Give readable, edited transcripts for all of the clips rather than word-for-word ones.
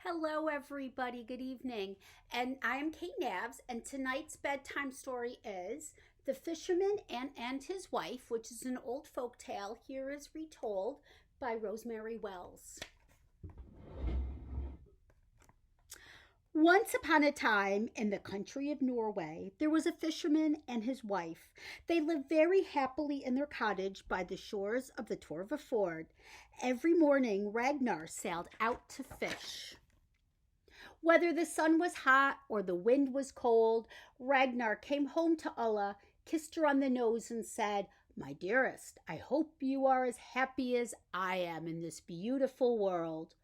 Hello, everybody. Good evening. And I am Kate Navs, and tonight's bedtime story is The Fisherman and His Wife, which is an old folk tale. Here is retold by Rosemary Wells. Once upon a time, in the country of Norway, there was a fisherman and his wife. They lived very happily in their cottage by the shores of the Torva Fjord. Every morning, Ragnar sailed out to fish. Whether the sun was hot or the wind was cold, Ragnar came home to Ulla, kissed her on the nose, and said, "My dearest, I hope you are as happy as I am in this beautiful world."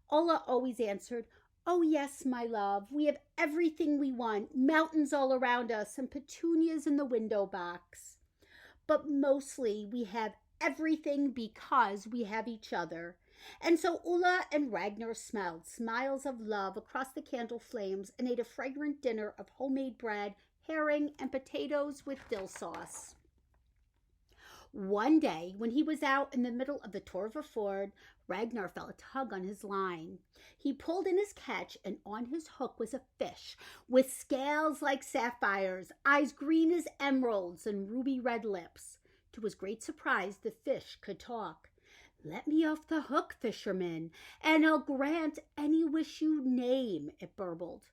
Ulla always answered, "Oh, yes, my love. We have everything we want, mountains all around us, and petunias in the window box. But mostly we have everything because we have each other." And so Ulla and Ragnar smelled smiles of love across the candle flames and ate a fragrant dinner of homemade bread, herring, and potatoes with dill sauce. One day, when he was out in the middle of the Torva Fjord, Ragnar felt a tug on his line. He pulled in his catch, and on his hook was a fish with scales like sapphires, eyes green as emeralds, and ruby red lips. To his great surprise, the fish could talk. "Let me off the hook, fisherman, and I'll grant any wish you name," it burbled.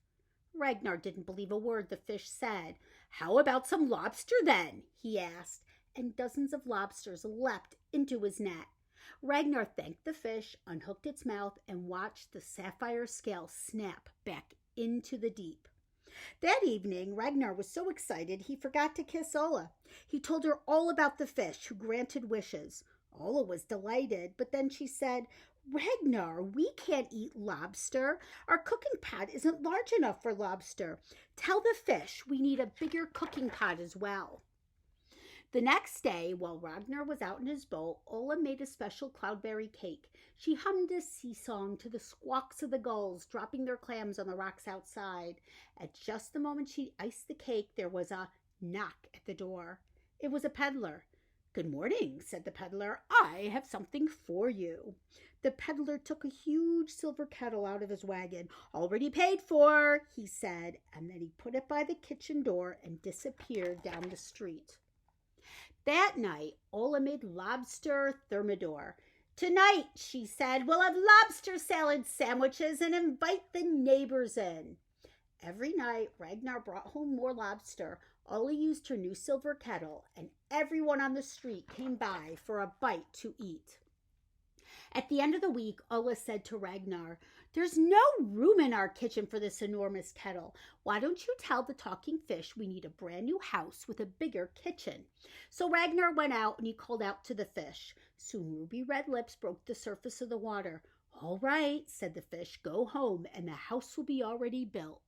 Ragnar didn't believe a word the fish said. "How about some lobster, then?" he asked, and dozens of lobsters leapt into his net. Ragnar thanked the fish, unhooked its mouth, and watched the sapphire scales snap back into the deep. That evening, Ragnar was so excited he forgot to kiss Ulla. He told her all about the fish who granted wishes. Ulla was delighted, but then she said, "Ragnar, we can't eat lobster. Our cooking pot isn't large enough for lobster. Tell the fish we need a bigger cooking pot as well." The next day, while Ragnar was out in his boat, Ulla made a special cloudberry cake. She hummed a sea song to the squawks of the gulls dropping their clams on the rocks outside. At just the moment she iced the cake, there was a knock at the door. It was a peddler. "Good morning," said the peddler. "I have something for you." The peddler took a huge silver kettle out of his wagon. "Already paid for," he said, and then he put it by the kitchen door and disappeared down the street. That night, Ulla made lobster thermidor. "Tonight," she said, "we'll have lobster salad sandwiches and invite the neighbors in." Every night, Ragnar brought home more lobster. Ulla used her new silver kettle, and everyone on the street came by for a bite to eat. At the end of the week, Ulla said to Ragnar, "There's no room in our kitchen for this enormous kettle. Why don't you tell the talking fish we need a brand new house with a bigger kitchen?" So Ragnar went out and he called out to the fish. Soon ruby red lips broke the surface of the water. "All right," said the fish, "go home and the house will be already built."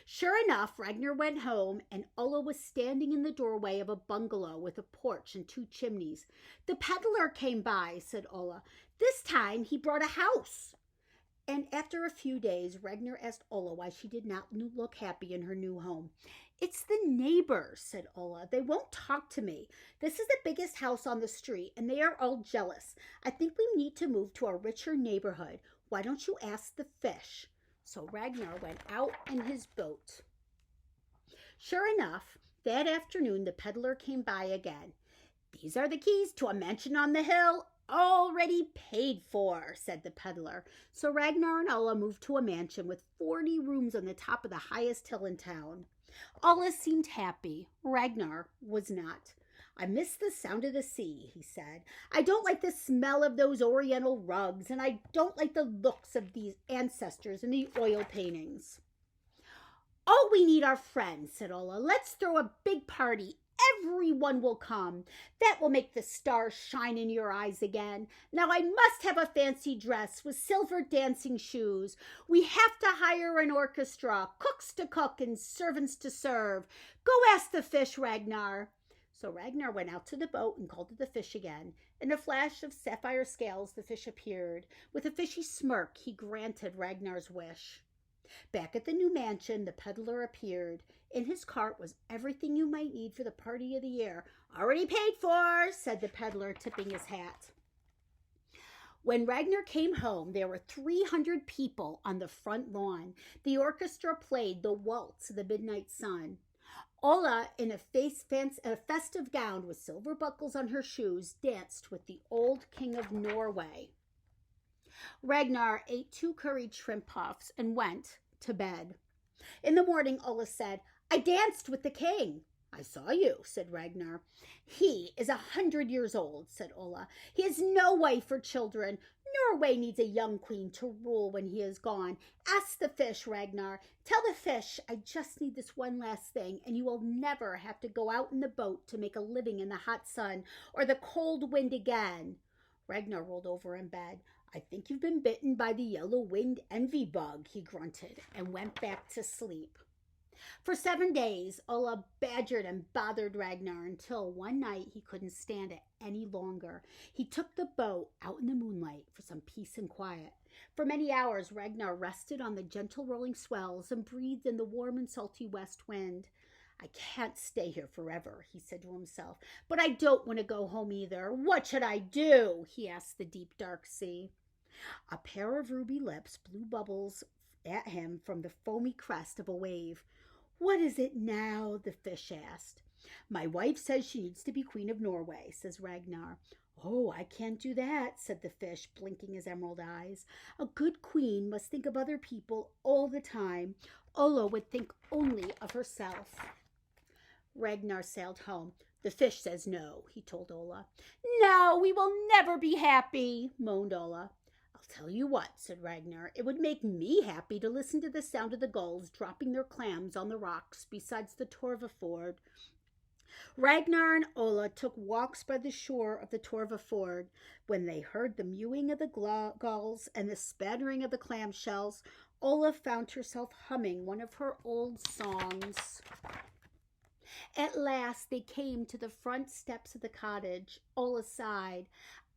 Sure enough, Ragnar went home, and Ulla was standing in the doorway of a bungalow with a porch and two chimneys. "The peddler came by," said Ulla. "This time he brought a house." And after a few days, Ragnar asked Ulla why she did not look happy in her new home. "It's the neighbors," said Ulla. "They won't talk to me. This is the biggest house on the street, and they are all jealous. I think we need to move to a richer neighborhood. Why don't you ask the fish?" So Ragnar went out in his boat. Sure enough, that afternoon the peddler came by again. "These are the keys to a mansion on the hill, already paid for," said the peddler. So Ragnar and Ulla moved to a mansion with 40 rooms on the top of the highest hill in town. Ulla seemed happy. Ragnar was not. "I miss the sound of the sea," he said. "I don't like the smell of those oriental rugs, and I don't like the looks of these ancestors in the oil paintings." "Oh, we need our friends," said Ulla. "Let's throw a big party. Everyone will come. That will make the stars shine in your eyes again. Now I must have a fancy dress with silver dancing shoes. We have to hire an orchestra, cooks to cook, and servants to serve. Go ask the fish, Ragnar." So Ragnar went out to the boat and called to the fish again. In a flash of sapphire scales, the fish appeared. With a fishy smirk, he granted Ragnar's wish. Back at the new mansion, the peddler appeared. In his cart was everything you might need for the party of the year. "Already paid for," said the peddler, tipping his hat. When Ragnar came home, there were 300 people on the front lawn. The orchestra played the Waltz of the Midnight Sun. Ola, in a festive gown with silver buckles on her shoes, danced with the old king of Norway. Ragnar ate 2 curried shrimp puffs and went to bed. In the morning, Ola said, "I danced with the king." "I saw you," said Ragnar. "He is 100 years old," said Ola. "He has no wife or children. Norway needs a young queen to rule when he is gone. Ask the fish, Ragnar. Tell the fish I just need this one last thing, and you will never have to go out in the boat to make a living in the hot sun or the cold wind again." Ragnar rolled over in bed. "I think you've been bitten by the yellow-winged envy bug," he grunted, and went back to sleep. For 7 days, Ola badgered and bothered Ragnar until one night he couldn't stand it any longer. He took the boat out in the moonlight for some peace and quiet. For many hours, Ragnar rested on the gentle rolling swells and breathed in the warm and salty west wind. "I can't stay here forever," he said to himself, "but I don't want to go home either. What should I do?" he asked the deep, dark sea. A pair of ruby lips blew bubbles at him from the foamy crest of a wave. "What is it now?" the fish asked. "My wife says she needs to be Queen of Norway," says Ragnar. "Oh, I can't do that," said the fish, blinking his emerald eyes. "A good queen must think of other people all the time. Ola would think only of herself." Ragnar sailed home. "The fish says no," he told Ola. "No, we will never be happy," moaned Ola. "I'll tell you what," said Ragnar. "It would make me happy to listen to the sound of the gulls dropping their clams on the rocks beside the Torva ford." Ragnar and Ola took walks by the shore of the Torva ford. When they heard the mewing of the gulls and the spattering of the clamshells, Ola found herself humming one of her old songs. At last they came to the front steps of the cottage. Ola sighed.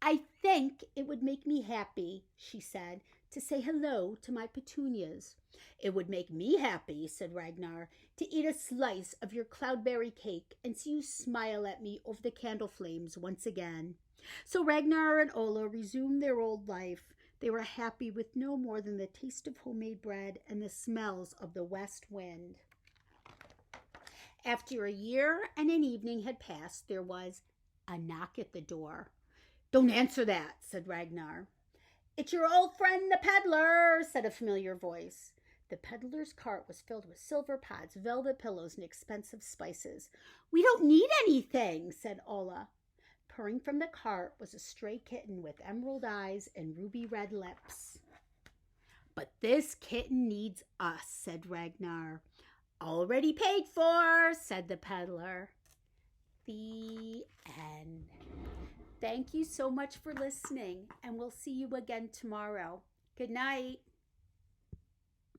"I think it would make me happy," she said, "to say hello to my petunias." "It would make me happy," said Ragnar, "to eat a slice of your cloudberry cake and see you smile at me over the candle flames once again." So Ragnar and Ola resumed their old life. They were happy with no more than the taste of homemade bread and the smells of the west wind. After a year and an evening had passed, there was a knock at the door. "Don't answer that," said Ragnar. "It's your old friend the peddler," said a familiar voice. The peddler's cart was filled with silver pots, velvet pillows, and expensive spices. "We don't need anything," said Ola. Purring from the cart was a stray kitten with emerald eyes and ruby red lips. "But this kitten needs us," said Ragnar. "Already paid for," said the peddler. The end. Thank you so much for listening, and we'll see you again tomorrow. Good night.